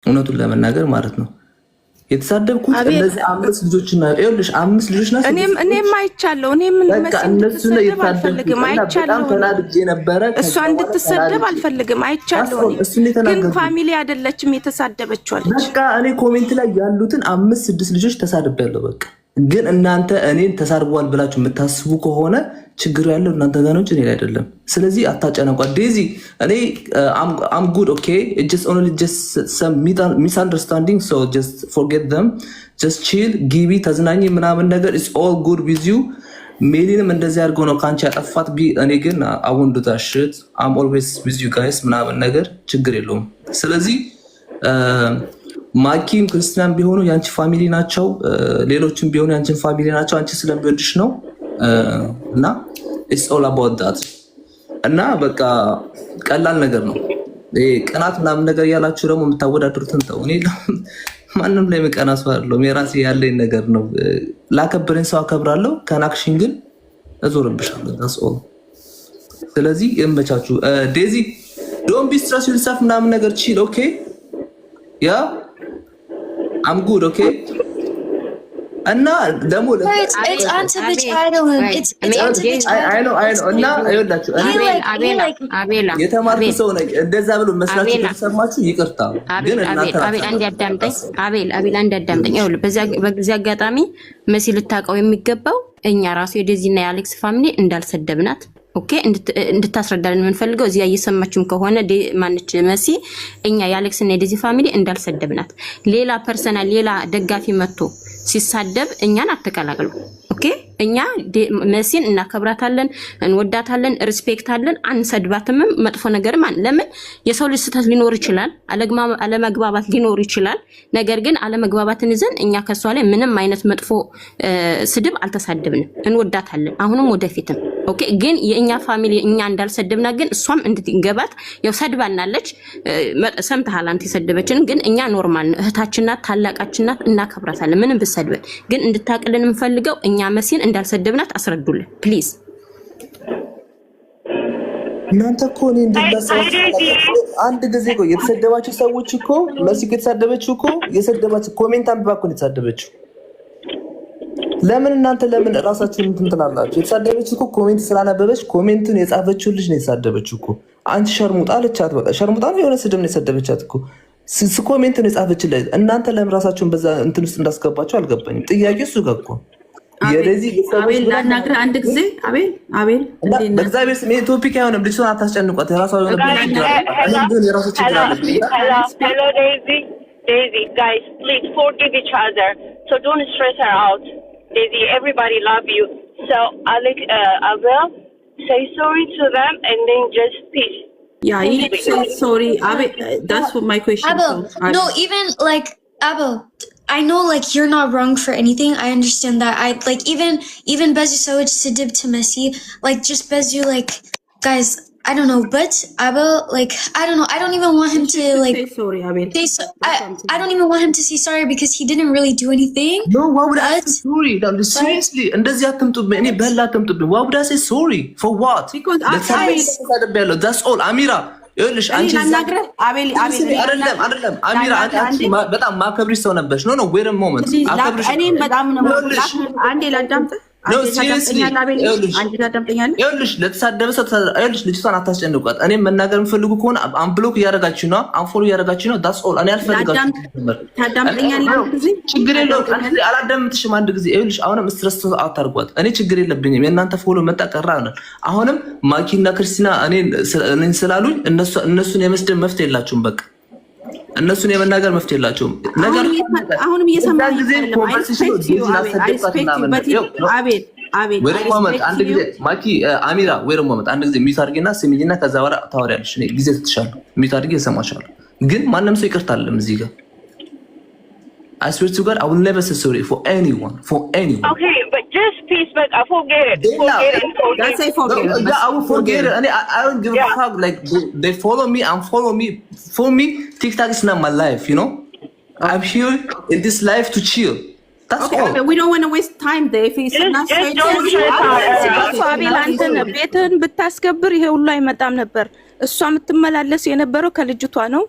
እውነቱን ለመናገር ማለት ነው። የተሳደብኩት እነዚህ 5 ልጆችና ይኸውልሽ 5 ልጆች ናቸው። እኔም አይቻለሁ። እኔም እነሱ ነው የተሳደብኩት። በጣም ተናድጄ ነበረ። እሷ እንድትሰደብ አልፈልግም። አይቻለሁ። ግን ፋሚሊ አይደለችም የተሳደበችው አለች። በቃ እኔ ኮሜንት ላይ ያሉትን 5-6 ልጆች ተሳድቤያለሁ። በቃ ግን እናንተ እኔን ተሳድቧል ብላችሁ የምታስቡ ከሆነ ችግሩ ያለው እናንተ ጋር ነው እንጂ እኔ ላይ አይደለም። ስለዚህ አታጨናንቋት። ዴዚ እኔ አም ጉድ ኦኬ ጀስት ኦንሊ ጀስት ሰም ሚስ አንደርስታንዲንግ ሶ ጀስት ፎርጌት ዘም ጀስት ቺል ጊቢ ተዝናኝ ምናምን ነገር ኢትስ ኦል ጉድ ዊዝ ዩ። ሜሊንም እንደዚህ አድርገው ነው ከአንቺ ያጠፋት። እኔ ግን አሁን ዱታሽት አም ኦልዌይስ ዊዝ ዩ ጋይስ ምናምን ነገር ችግር የለውም። ስለዚህ ማኪም ክርስቲያን ቢሆኑ የአንቺ ፋሚሊ ናቸው፣ ሌሎችም ቢሆኑ የአንቺን ፋሚሊ ናቸው። አንቺ ስለሚወድሽ ነው እና ኢትስ ኦል አባውት ዳት እና በቃ ቀላል ነገር ነው። ቅናት ምናምን ነገር ያላችሁ ደግሞ የምታወዳድሩትን ተው። እኔ ማንም ላይ መቀና ሰው አይደለሁም። የራሴ ያለኝ ነገር ነው። ላከበረኝ ሰው አከብራለሁ። ከናክሽን ግን እዞርብሻለሁ። ዳስ ኦል። ስለዚህ እመቻችሁ። ዴዚ ዶንት ቢ ስትረስ ዩርሰልፍ ምናምን ነገር ቺል ኦኬ ያ I'm good, okay? እና ደግሞ it's onto the title. It's onto the title. I know. እና አይወላችሁ አቤላ የተማርኩ ሰው ነኝ። እንደዛ ብሎ መስራች ተሰማችሁ ይቅርታ። ግን እናንተ አቤል አንድ ያዳምጠኝ። አቤል አንድ ያዳምጠኝ። ይኸውልህ በዚህ አጋጣሚ መሲ ልታውቀው የሚገባው እኛ ራሱ የዴዚና የአሌክስ ፋሚሊ እንዳልሰደብናት ኦኬ እንድታስረዳልን የምንፈልገው እዚያ እየሰማችሁም ከሆነ ማንች መሲ እኛ የአሌክስ እና የዴዚ ፋሚሊ እንዳልሰደብናት ሌላ ፐርሰናል ሌላ ደጋፊ መጥቶ ሲሳደብ እኛን አትቀላቅሉ። ኦኬ እኛ መሲን እናከብራታለን፣ እንወዳታለን፣ ሪስፔክት አለን፣ አንሰድባትም። መጥፎ ነገርም ለምን የሰው ልጅ ስህተት ሊኖር ይችላል፣ አለመግባባት ሊኖር ይችላል። ነገር ግን አለመግባባትን ይዘን እኛ ከሷ ላይ ምንም አይነት መጥፎ ስድብ አልተሳደብንም። እንወዳታለን አሁንም ወደፊትም። ኦኬ ግን የእኛ ፋሚሊ እኛ እንዳልሰደብና ግን እሷም እንድትገባት ያው ሰድባናለች። ሰምተሃል አንተ የሰደበችን ግን እኛ ኖርማል ነው፣ እህታችን ናት፣ ታላቃችን ናት፣ እናከብራታለን። ምንም ብሰድበን ግን እንድታቅልን የምንፈልገው እኛ መሲን እንዳልሰደብናት አስረዱልን ፕሊዝ። እናንተ እኮ እኔ እንደላሰባችሁ አንድ ጊዜ እኮ የተሰደባችሁ ሰዎች እኮ መሲ ከተሳደበችው እኮ የሰደባችሁ ኮሜንት አንብባ እኮ ነው የተሳደበችው። ለምን እናንተ ለምን ራሳችሁን እንትን ትላላችሁ? የተሳደበችው እኮ ኮሜንት ስላነበበች ኮሜንቱን የጻፈችው ልጅ ነው የተሳደበችው እኮ። አንቺ ሸርሙጣ አለቻት። በቃ ሸርሙጣ ነው የሆነ ስድብ ነው የሰደበቻት እኮ። ኮሜንቱን የጻፈችለት እናንተ ለምን ራሳችሁን በዛ እንትን ውስጥ እንዳስገባችሁ አልገባኝም። ጥያቄ እሱ ጋር እኮ አቤል ላናግርህ አንድ ጊዜ። አቤል በእግዚአብሔር ስም ይሄ ቶፒክ አይሆንም። ልጅቷን አታስጨንቋት። የራሷ የራሱ ችግር አለ። Daisy, guys, please forgive each other. So don't stress her out. Daisy, everybody love you. So Alex, Abel, say sorry to them and then just peace. Yeah, you need to say sorry. Abel, that's what my question is. No, even like Abel, I know like you're not wrong for anything. I understand that. I like even Bezu Sowich Sidib to Messi, like just Bezu, like guys, I don't know, but Abel, like I don't know. I don't even want him to like say sorry, Abel. I don't even want him to say sorry because he didn't really do anything. No, why would I say sorry? Seriously, እንደዚህ አትምጡብኝ። እኔ በላ አትምጡብኝ. Why would I say sorry? For what? Because that's all. አሚራ ይኸውልሽ አንቺ አቤል አይደለም አሚራ አንቺ በጣም ማከብሪሽ ሰው ነበርሽ። ኖ ዌር ሞመንት አከብሪሽ። እኔም በጣም ነው አንዴ ላዳምጥ። ይኸውልሽ ለተሳደበ ሰው ይኸውልሽ ልጅቷን አታስጨንቋት። እኔም መናገር የምፈልጉ ከሆነ አንብሎክ እያደረጋችሁ ነው፣ አንፎሎ እያደረጋችሁ ነው። ዳስ ኦል። እኔ አልፈልጋችሁም። ችግር የለውም። አላዳምጥሽም አንድ ጊዜ። ይኸውልሽ አሁንም ስትረስ አታርጓት። እኔ ችግር የለብኝም። የእናንተ ፎሎ መጣ ቀራ ነው። አሁንም ማኪና ክርስቲና እኔን ስላሉኝ እነሱን የመስደብ መፍትሄ የላችሁም። በቃ እነሱን የመናገር መፍትሄ የላቸውም። ነገር አሁንም እየሰማኝ አንድ ጊዜ ማኪ አሚራ ወይ ሞመንት አንድ ጊዜ ሚዩት አድርጊና ስሚኝና ከዛ በኋላ ታወሪያለሽ። እኔ ጊዜ ትትሻለሁ። ሚዩት አድርጊ እሰማሻለሁ። ግን ማንም ሰው ይቅርታ አይደለም እዚህ ጋር I swear to God, I will never say sorry for anyone. Okay, but just peace, but I forget it. That's say forget. Yeah, I will forget it. I don't give a fuck. Like they follow me and follow me. For me, TikTok is not my life. You know, I'm here in this life to chill. That's okay, all. We don't want to waste time, Dave. ቤትን ብታስከብር ይሄ ሁሉ አይመጣም ነበር። እሷ የምትመላለስ የነበረው ከልጅቷ ነው።